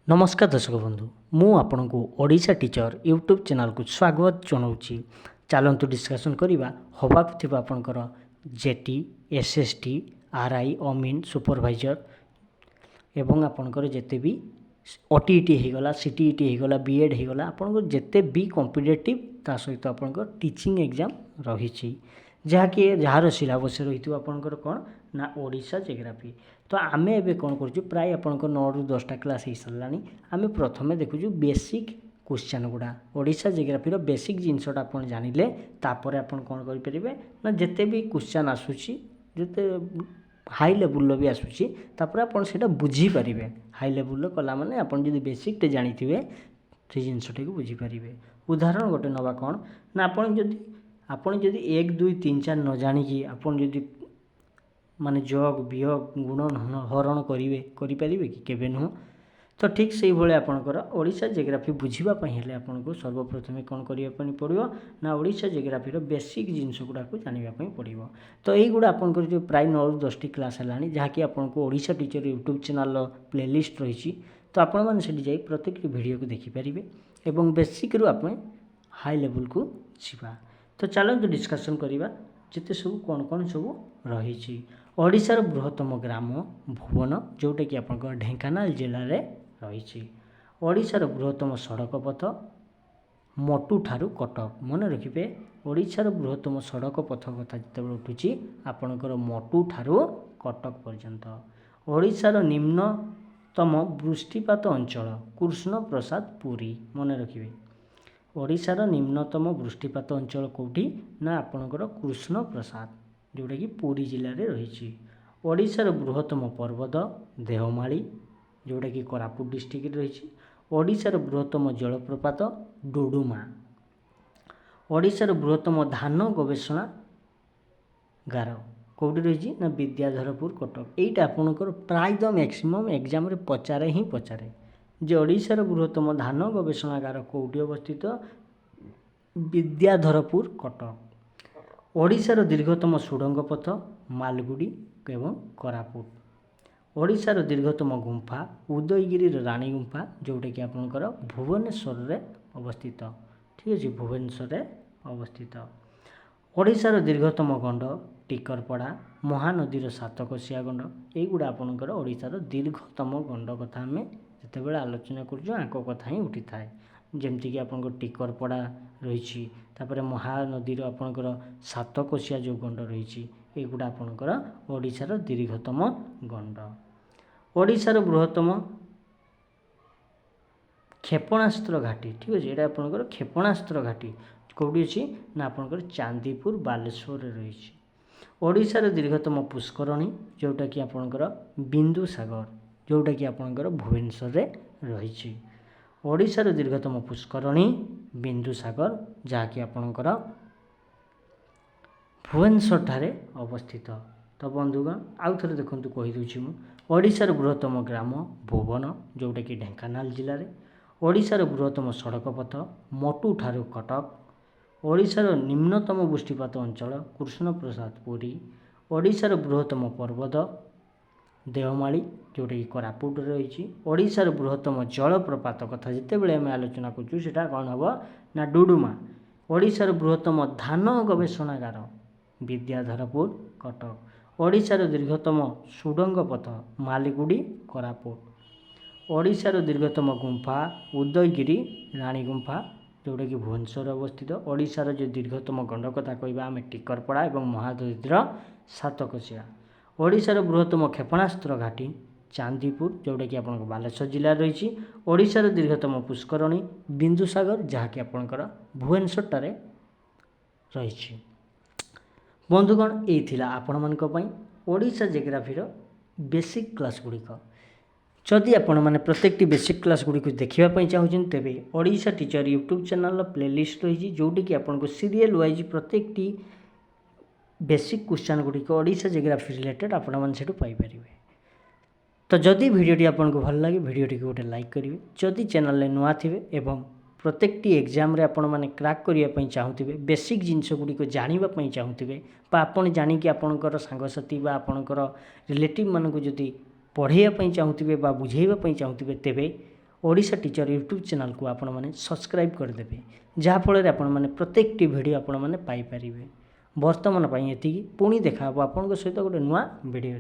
नमस्कार दर्शक बंधु मु आपण को ओडिशा टीचर यूट्यूब चैनल को स्वागत जनाऊँगी। चलतु डिस्कसन करवा हवाक थी आपणकर जेटी एसएसटी आरआई अमीन सुपरवाइजर एवं आपणकर जिते भी ओटीईटी होगला सीटीईटी होगला बीएड होगला आपणकर जिते भी कॉम्पिटिटिव ता सहित आपणकर टीचिंग एग्जाम रही जहाँकि जार सिलेबस रही आपणकर कौन ना ओडिशा जियोग्राफी। तो आम एवं कौन कर प्राय आपंकर 9 ରୁ 10टा क्लास हो सारा आम प्रथम देखु बेसिक क्वेश्चन गुड़ा ओडिशा जियोग्राफी बेसिक जिनसटा आप जानिले तापर आप कौन करेंगे ना जिते भी क्वेश्चन आसूसी जिते हाई लेवल भी आसूसी तापर आप बुझीपारे हाई लेवल कला माने आप बेसिकटे जानी से जिनसटी को बुझीपारे। उदाहरण गोटे नवा कौन ना आपन जदि 1 2 3 4 न जानिकी आपन जदि माने जग वियोग गुणन हरण करेंगे कि केबे नुह। तो ठीक से भाई आपंकर ओडिशा जियोग्राफी बुझापी हेल्ले आपको सर्वप्रथम कौन करने पड़ो ना ओडिशा जियोग्राफी बेसिक जिनस गुड़ाक जानापी पड़ो। तो युवा आपंकर जो प्राय 9 ରୁ 10ଟି क्लास है जहाँकि आपको Odisha teacher YouTube channel playlist रही। तो आपण मैंने प्रत्येक वीडियो को देखिपारे और बेसिक रू आप हाई लेवल को जीवा। तो चलते डिस्कसन करवा जिते सब कौन कौन सब रही। ओडिशार बृहत्तम ग्राम भुवन जोटा कि आप ढेंकानाल जिले में रही। ओडिशार बृहत्तम सड़क पथ मोटू ठारू कटक मन रखिए। ओडिशार बृहत्तम सड़क पथ कथा जिते उठुची आपणकर मोटू ठारू कटक पर्यंत। ओडिशार निम्नतम वृष्टिपात अंचल कृष्ण प्रसाद पुरी मन रखिए। ओडिशार निम्नतम वृष्टिपात अंचल कौटी ना आपणकर कृष्ण प्रसाद जोटा कि पुरी जिले में रही। ओडिशार बृहत्तम पर्वत देवमाली जोटा कि कोरापुट डिस्ट्रिक्ट रही। ओडिशार बृहत्तम जलप्रपात डुडुमा। ओडिशार बृहत्तम धान गवेषणागार कौटी रही ना विद्याधरपुर कटक। यहीटा आपणकर प्राय मैक्सिमम एग्जाम रे पचारे ही पचारे जे ओडिशार बृहत्तम धान गवेषणागार कौटी अवस्थित विद्याधरपुर कटक। ओडिशार दीर्घतम सुड़ंग पथ मालगुड़ी एवं कोरापुट। ओडिशार दीर्घतम गुंफा उदयगिरी रानी गुंफा जोटा कि आपणकर भुवनेश्वर रे अवस्थित। ठीक अच्छे भुवनेश्वर रे अवस्थित। ओडिशार दीर्घतम गंड टिकरपड़ा महानदीर सातकोशिया गंड युवा आपणकर ओडिशार दीर्घतम गंड कथा आम जिते आलोचना कर कथा ही उठी थाए जमतीक आप टिकरपड़ा रही महानदीर आपणकर सातकोशिया जो गंड रही युवा आपणकर ओडिशार दीर्घतम गंड। ओडिशार बृहत्तम क्षेपणास्त्र घाटी। ठीक अच्छे ये आपणकर क्षेपणास्त्र घाटी कौटी अच्छी ना आपणकर चांदीपुर बालेश्वर रही। ओडिशार दीर्घतम पुष्करणी जोटा कि आपणकर बिंदुसागर जोटा कि आपणकर भुवनेश्वर रे रही। ओडिशार दीर्घतम पुष्करणी बिंदुसागर जहाँकि आपणकर भुवनेश्वर ठारे अवस्थित। तो बंधुगण आउ थे देखो कहीदे ओडिशार बृहत्तम ग्राम भुवन जोटा कि ढेंकानाल जिले में। ओडिशार बृहत्तम सड़क पथ मोटू ठारू कटक। ओडिशार निम्नतम वृष्टिपात अंचल कृष्ण प्रसाद पुरी। ओडिशार बृहत्तम पर्वत देवमाली जोटा कि कोरापुट रही। ओडिशार बृहत्तम जलप्रपात कथा जिते बड़े आम आलोचना करा कौन हम ना डुडुमा। ओडिशार बृहत्तम धान गवेषणागार विद्याधरपुर कटक। ओडिशार दीर्घतम सुड़ंग पथ मालगुड़ी कोरापुट। ओडिशार दीर्घतम गुंफा उदयगिरी रानी गुंफा जोटा कि भुवनेश्वर अवस्थित। ओडिशार जो दीर्घतम गंड कथा कहवा आम टिकरपड़ा और महानदीर सातकोशिया। ओडिशार बृहत्तम क्षेपणास्त्र घाटी चांदीपुर जोटा कि आपन बालेश्वर जिले रही। ओडिशार दीर्घतम पुष्करणी बिंदुसागर जहाँकि आपणकर भुवनेश्वर ठारे रही। बंधुगण यही आपण मानी ओडिशा जियोग्राफीर बेसिक क्लास गुड़िक जदि आपण मैंने प्रत्येक बेसिक क्लास गुड़िक देखापी चाहूँ तेरे Odisha teacher YouTube channel playlist रही जोटी कि आपको सीरियल वाइज प्रत्येक बेसिक क्वेश्चन गुड़िक ओडिशा जियोग्राफी रिलेटेड आपण मैंने पाइपर। तो जदि वीडियोटी आपको भल लगे वीडियोटी को गोटे लाइक करेंगे। जदि चैनल में नुआ थे एवं प्रत्येक एग्जाम आपण मैंने क्रैक करने चाहूँगे बेसिक जिनस गुड़िक जानापी चाहूँगे आपड़ जानिकी आपणकर सांगसाथी आपणकर रिलेटिव मानक जदि पढ़ाइवाई चाहूँगे बुझाइवाई चाहूँगे तेरे ओडिशा टीचर यूट्यूब चैनल को आपण मैंने सब्सक्राइब करदे जहाँफल आपण मैंने प्रत्येक वीडियो आपण मैंने पाइपर बर्तमान ये पुणी देखा आपन सहित गोटे नुआ वीडियो।